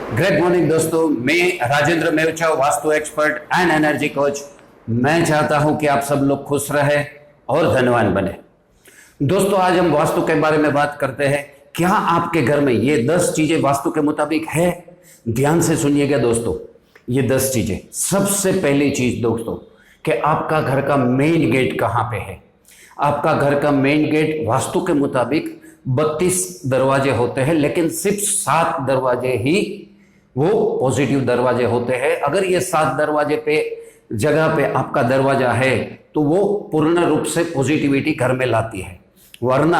Great morning दोस्तों, मैं Rajendra Mevcha, vastu expert and energy coach. मैं चाहता हूं कि आप सब लोग खुश रहे और धनवान बने। दोस्तों, आज हम वास्तु के बारे में बात करते हैं। क्या आपके घर में ये 10 चीजें वास्तु के मुताबिक है? ध्यान से सुनिएगा दोस्तों, ये 10 चीजें। सबसे पहली चीज दोस्तों, कि आपका घर का मेन गेट कहाँ पे है। आपका घर का मेन गेट वास्तु के मुताबिक 32 दरवाजे होते हैं, लेकिन सिर्फ 7 दरवाजे ही वो पॉजिटिव दरवाजे होते हैं। अगर ये 7 दरवाजे पे जगह पे आपका दरवाजा है तो वो पूर्ण रूप से पॉजिटिविटी घर में लाती है, वरना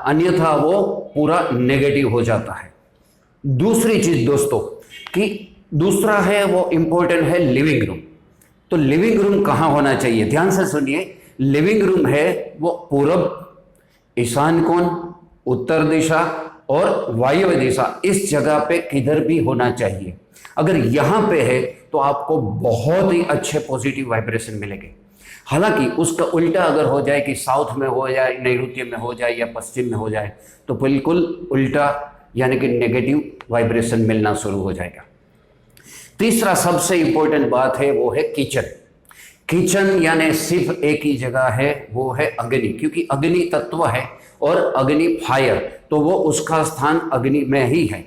अन्यथा वो पूरा नेगेटिव हो जाता है। दूसरी चीज दोस्तों, कि दूसरा है वो इंपॉर्टेंट है लिविंग रूम। तो लिविंग रूम कहाँ होना चाहिए? ध्यान से सुनिए। लिविंग रूम है वो पूरब, ईशान कोण, उत्तर दिशा और वायव्य दिशा, इस जगह पे किधर भी होना चाहिए। अगर यहां पे है तो आपको बहुत ही अच्छे पॉजिटिव वाइब्रेशन मिलेंगे। हालांकि उसका उल्टा अगर हो जाए कि साउथ में हो जाए, नैऋत्य में हो जाए या पश्चिम में हो जाए, तो बिल्कुल उल्टा यानी कि नेगेटिव वाइब्रेशन मिलना शुरू हो जाएगा। तीसरा सबसे इंपॉर्टेंट बात है वो है किचन। किचन यानी सिर्फ एक ही जगह है, वो है अग्नि, क्योंकि अग्नि तत्व है और अग्नि फायर, तो वो उसका स्थान अग्नि में ही है।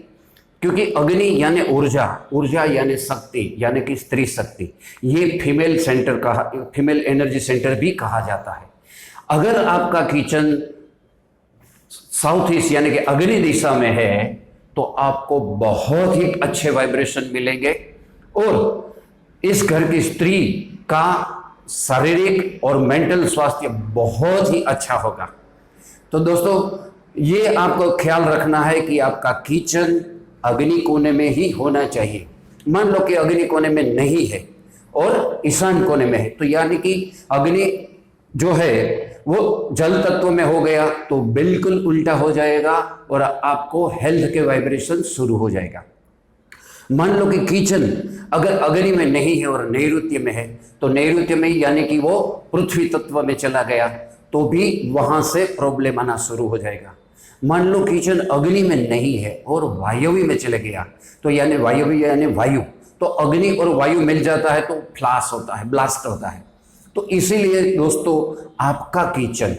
क्योंकि अग्नि यानी ऊर्जा, ऊर्जा यानी शक्ति, यानी कि स्त्री शक्ति। ये फीमेल सेंटर का, फीमेल एनर्जी सेंटर भी कहा जाता है। अगर आपका किचन साउथ ईस्ट यानी कि अग्नि दिशा में है तो आपको बहुत ही अच्छे वाइब्रेशन मिलेंगे और इस घर की स्त्री का शारीरिक और मेंटल स्वास्थ्य बहुत ही अच्छा होगा। तो दोस्तों, ये आपको ख्याल रखना है कि आपका किचन अग्नि कोने में ही होना चाहिए। मान लो कि अग्नि कोने में नहीं है और ईशान कोने में है, तो यानी कि अग्नि जो है वो जल तत्व में हो गया तो बिल्कुल उल्टा हो जाएगा और आपको हेल्थ के वाइब्रेशन शुरू हो जाएगा। मान लो कि किचन अगर अग्नि में नहीं है और नैऋत्य में है, तो नैऋत्य में यानी कि वो पृथ्वी तत्व में चला गया तो भी वहां से प्रॉब्लम आना शुरू हो जाएगा। मान लो किचन अग्नि में नहीं है और वायव्य में चले गया, तो यानी वायव्य यानी वायु, तो अग्नि और वायु मिल जाता है तो फ्लाश होता है, ब्लास्ट होता है। तो इसीलिए दोस्तों, आपका किचन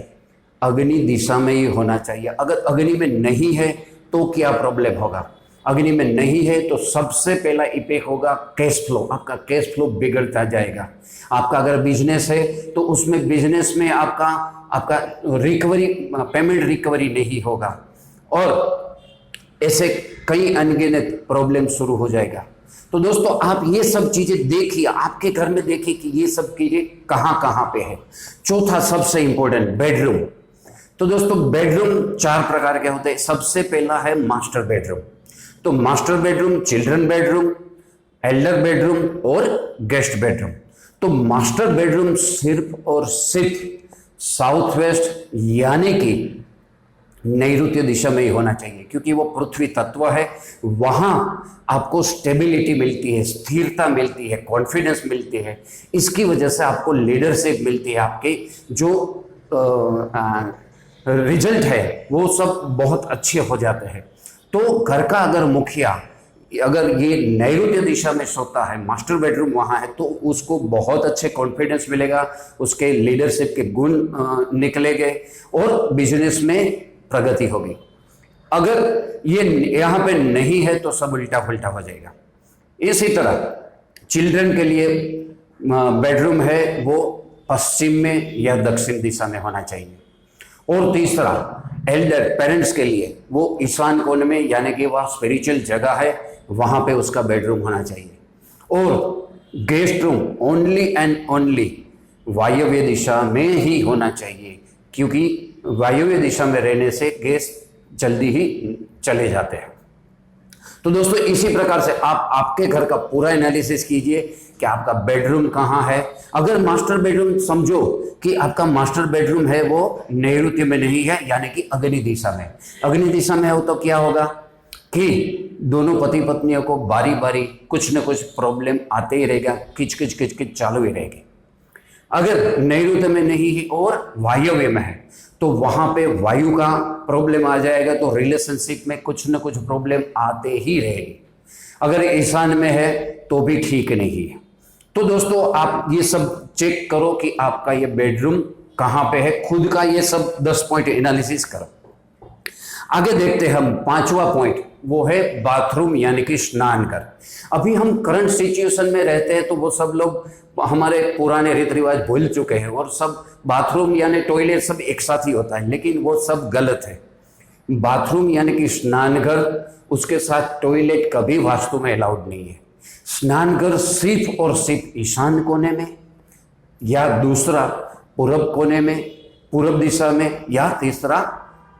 अग्नि दिशा में ही होना चाहिए। अगर अग्नि में नहीं है तो क्या प्रॉब्लम होगा? अग्नि में नहीं है तो सबसे पहला इफेक्ट होगा कैश फ्लो। आपका कैश फ्लो बिगड़ता जाएगा। आपका अगर बिजनेस है तो उसमें बिजनेस में आपका रिकवरी, पेमेंट रिकवरी नहीं होगा और ऐसे कई अनगिनत प्रॉब्लम शुरू हो जाएगा। तो दोस्तों, आप ये सब चीजें देखिए, आपके घर में देखिए कि ये सब चीजें कहाँ कहाँ पे है। चौथा सबसे इंपॉर्टेंट, बेडरूम। तो दोस्तों, बेडरूम 4 प्रकार के होते हैं। सबसे पहला है मास्टर बेडरूम। तो master bedroom, children bedroom, Elder bedroom और गेस्ट बेडरूम। तो मास्टर बेडरूम सिर्फ और सिर्फ साउथ वेस्ट यानी कि नैऋत्य दिशा में ही होना चाहिए, क्योंकि वो पृथ्वी तत्व है। वहां आपको स्टेबिलिटी मिलती है, स्थिरता मिलती है, कॉन्फिडेंस मिलती है। इसकी वजह से आपको लीडरशिप मिलती है। आपके जो रिजल्ट है वो सब बहुत अच्छे हो जाते हैं। तो घर का अगर मुखिया अगर ये नैऋत्य दिशा में सोता है, मास्टर बेडरूम वहाँ है, तो उसको बहुत अच्छे कॉन्फिडेंस मिलेगा, उसके लीडरशिप के गुण निकलेंगे और बिजनेस में प्रगति होगी। अगर ये यहाँ पे नहीं है तो सब उल्टा पुल्टा हो जाएगा। इसी तरह चिल्ड्रन के लिए बेडरूम है वो पश्चिम में या दक्षिण दिशा में होना चाहिए। और तीसरा, एल्डर पेरेंट्स के लिए वो ईशान कोण में यानी कि वह स्पिरिचुअल जगह है, वहां पे उसका बेडरूम होना चाहिए। और guest room only and only वायव्य दिशा में ही होना चाहिए, क्योंकि वायव्य दिशा में रहने से गेस्ट जल्दी ही चले जाते हैं। तो दोस्तों, इसी प्रकार से आप आपके घर का पूरा एनालिसिस कीजिए कि आपका बेडरूम कहाँ है। अगर मास्टर बेडरूम समझो कि आपका मास्टर बेडरूम है वो नैऋत्य में नहीं है यानी कि अग्नि दिशा में, अग्नि दिशा में हो तो क्या होगा कि दोनों पति पत्नियों को बारी बारी कुछ न कुछ प्रॉब्लम आते ही रहेगा, किचकिच किचकिच चालू ही रहेगी। अगर नैऋत्य में नहीं है और वायव्य में है तो वहां पे वायु का प्रॉब्लम आ जाएगा, तो रिलेशनशिप में कुछ न कुछ प्रॉब्लम आते ही रहेगी। अगर ईशान में है तो भी ठीक नहीं है। तो दोस्तों आप ये सब चेक करो कि आपका ये बेडरूम कहाँ पे है, खुद का ये सब 10 पॉइंट एनालिसिस करो। आगे देखते हैं हम 5वां पॉइंट, वो है बाथरूम यानी कि स्नान घर। अभी हम करंट सिचुएशन में रहते हैं तो वो सब लोग हमारे पुराने रीति रिवाज भूल चुके हैं और सब बाथरूम यानी टॉयलेट सब एक साथ ही होता है, लेकिन वो सब गलत है। बाथरूम यानी कि स्नान घर, उसके साथ टॉयलेट कभी वास्तु में अलाउड नहीं है। स्नान घर सिर्फ और सिर्फ ईशान कोने में, या दूसरा पूरब कोने में, पूरब दिशा में, या तीसरा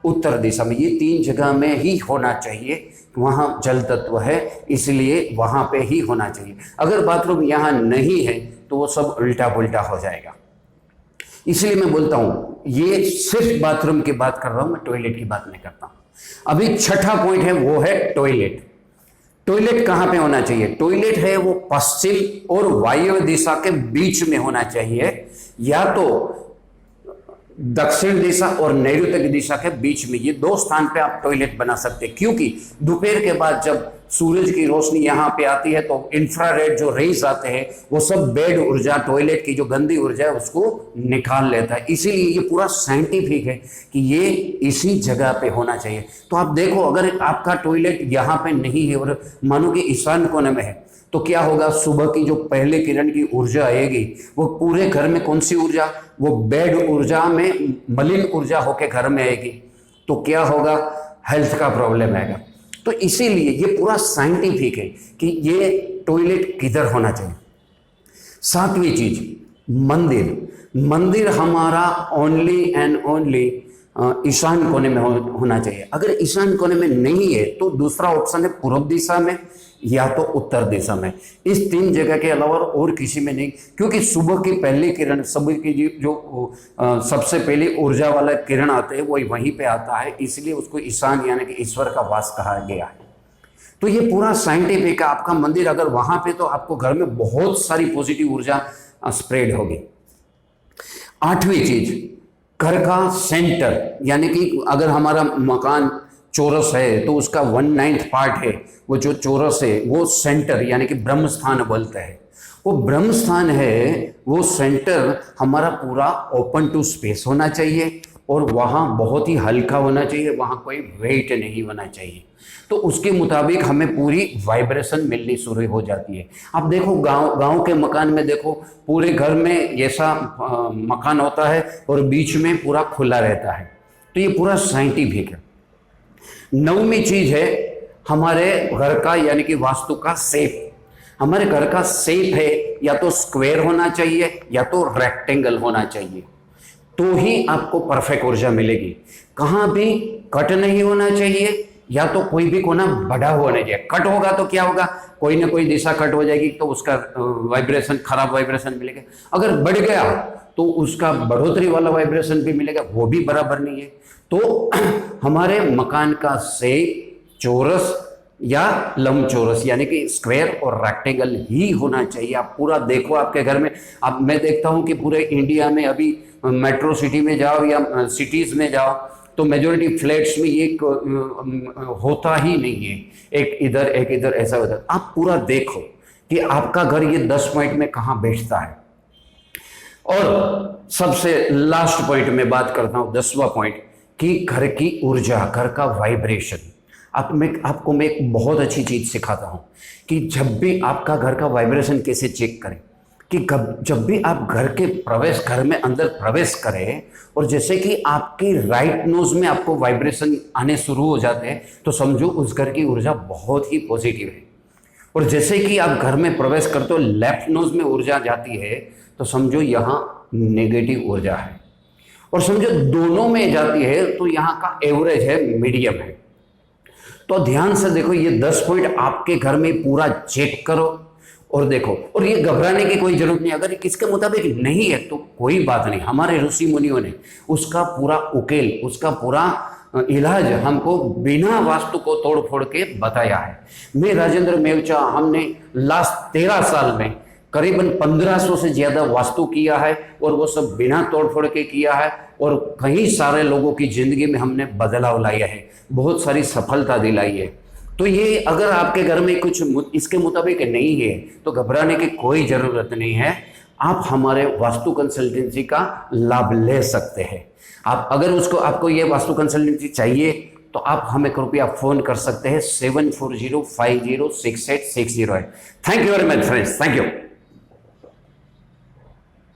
उत्तर दिशा में। ये 3 जगह में ही होना चाहिए। वहाँ जल तत्व है इसलिए वहाँ पे ही होना चाहिए। अगर बाथरूम यहाँ नहीं है तो वो सब उल्टा पुल्टा हो जाएगा। इसलिए मैं बोलता हूँ ये सिर्फ बाथरूम की बात कर रहा हूँ, मैं टॉयलेट की बात नहीं करता हूँ। अभी 6ठा पॉइंट है, वो है टॉयलेट। टॉयलेट कहाँ पे होना चाहिए? टॉयलेट है वो पश्चिम और वायव्य दिशा के बीच में होना चाहिए, या तो दक्षिण दिशा और नैऋत्य दिशा के बीच में। ये 2 स्थान पे आप टॉयलेट बना सकते हैं, क्योंकि दोपहर के बाद जब सूरज की रोशनी यहाँ पे आती है तो इंफ्रारेड जो रेज आते हैं वो सब बेड ऊर्जा, टॉयलेट की जो गंदी ऊर्जा है उसको निकाल लेता है। इसीलिए ये पूरा साइंटिफिक है कि ये इसी जगह पे होना चाहिए। तो आप देखो, अगर आपका टॉयलेट यहाँ पे नहीं है और मानो कि ईशान कोने में है तो क्या होगा? सुबह की जो पहले किरण की ऊर्जा आएगी वो पूरे घर में, कौन सी ऊर्जा? वो बेड ऊर्जा में मलिन ऊर्जा होके घर में आएगी, तो क्या होगा? हेल्थ का प्रॉब्लम आएगा। तो इसीलिए ये पूरा साइंटिफिक है कि ये टॉयलेट किधर होना चाहिए। 7वीं चीज, मंदिर। मंदिर हमारा ओनली एंड ओनली ईशान कोने में होना चाहिए। अगर ईशान कोने में नहीं है तो दूसरा ऑप्शन है पूर्व दिशा में या तो उत्तर दिशा में। इस 3 जगह के अलावा और किसी में नहीं, क्योंकि सुबह की पहली किरण, सुबह की जो सबसे पहली ऊर्जा वाला किरण आते हैं वो वहीं पे आता है, इसलिए उसको ईशान यानी कि ईश्वर का वास कहा गया है। तो ये पूरा साइंटिफिक है। आपका मंदिर अगर वहां पे तो आपको घर में बहुत सारी पॉजिटिव ऊर्जा स्प्रेड होगी। 8वीं चीज, घर का सेंटर, यानी कि अगर हमारा मकान चौरस है तो उसका 1/9 पार्ट है, वो जो चौरस है वो सेंटर यानी कि ब्रह्म स्थान बोलते हैं। वो ब्रह्म स्थान है, वो सेंटर हमारा पूरा ओपन टू स्पेस होना चाहिए और वहाँ बहुत ही हल्का होना चाहिए, वहाँ कोई वेट नहीं होना चाहिए। तो उसके मुताबिक हमें पूरी वाइब्रेशन मिलनी शुरू हो जाती है। आप देखो गांव के मकान में देखो, पूरे घर में ऐसा मकान होता है और बीच में पूरा खुला रहता है। तो ये पूरा साइंटिफिक है। 9वीं चीज है हमारे घर का यानी कि वास्तु का शेप। हमारे घर का शेप है या तो स्क्वायर होना चाहिए या तो रेक्टेंगल होना चाहिए, तो ही आपको परफेक्ट ऊर्जा मिलेगी। कहाँ भी कट नहीं होना चाहिए, या तो कोई भी कोना बढ़ा होना चाहिए। कट होगा तो क्या होगा? कोई ना कोई दिशा कट हो जाएगी तो उसका वाइब्रेशन, खराब वाइब्रेशन मिलेगा। अगर बढ़ गया तो उसका बढ़ोतरी वाला वाइब्रेशन भी मिलेगा, वो भी बराबर नहीं है। तो हमारे मकान का शेप चौरस या लंबचौरस यानी कि स्क्वायर और रेक्टेंगल ही होना चाहिए। आप पूरा देखो आपके घर में। अब मैं देखता हूं कि पूरे इंडिया में अभी मेट्रो सिटी में जाओ या सिटीज में जाओ तो मेजोरिटी फ्लैट्स में ये होता ही नहीं है, एक इधर ऐसा होता है। आप पूरा देखो कि आपका घर ये 10 पॉइंट में कहाँ बैठता है। और सबसे लास्ट पॉइंट में बात करता हूँ, 10वां पॉइंट, कि घर की ऊर्जा, घर का वाइब्रेशन। आपको मैं एक बहुत अच्छी चीज सिखाता हूं कि जब भी आपका घर का वाइब्रेशन कैसे चेक करें, कि जब भी आप घर में अंदर प्रवेश करें और जैसे कि आपकी राइट नोज में आपको वाइब्रेशन आने शुरू हो जाते हैं तो समझो उस घर की ऊर्जा बहुत ही पॉजिटिव है। और जैसे कि आप घर में प्रवेश करते हो लेफ्ट नोज में ऊर्जा जाती है तो समझो यहाँ नेगेटिव ऊर्जा है। और समझो दोनों में जाती है तो यहाँ का एवरेज है, मीडियम है। तो ध्यान से देखो, ये 10 पॉइंट आपके घर में पूरा चेक करो और देखो। और ये घबराने की कोई जरूरत नहीं, अगर किसके मुताबिक नहीं है तो कोई बात नहीं। हमारे ऋषि मुनियों ने उसका पूरा उकेल, उसका पूरा इलाज हमको बिना वास्तु को तोड़ फोड़ के बताया है। मैं राजेंद्र मेवचा, हमने लास्ट 13 साल में करीबन 1500 से ज्यादा वास्तु किया है और वो सब बिना तोड़ फोड़ के किया है और कई सारे लोगों की जिंदगी में हमने बदलाव लाया है, बहुत सारी सफलता दिलाई है। तो ये अगर आपके घर में कुछ इसके मुताबिक नहीं है तो घबराने की कोई ज़रूरत नहीं है, आप हमारे वास्तु कंसल्टेंसी का लाभ ले सकते हैं। आप अगर आपको ये वास्तु कंसल्टेंसी चाहिए तो आप हमें कृपया फ़ोन कर सकते हैं 7405068608। Thank you very much friends, thank you.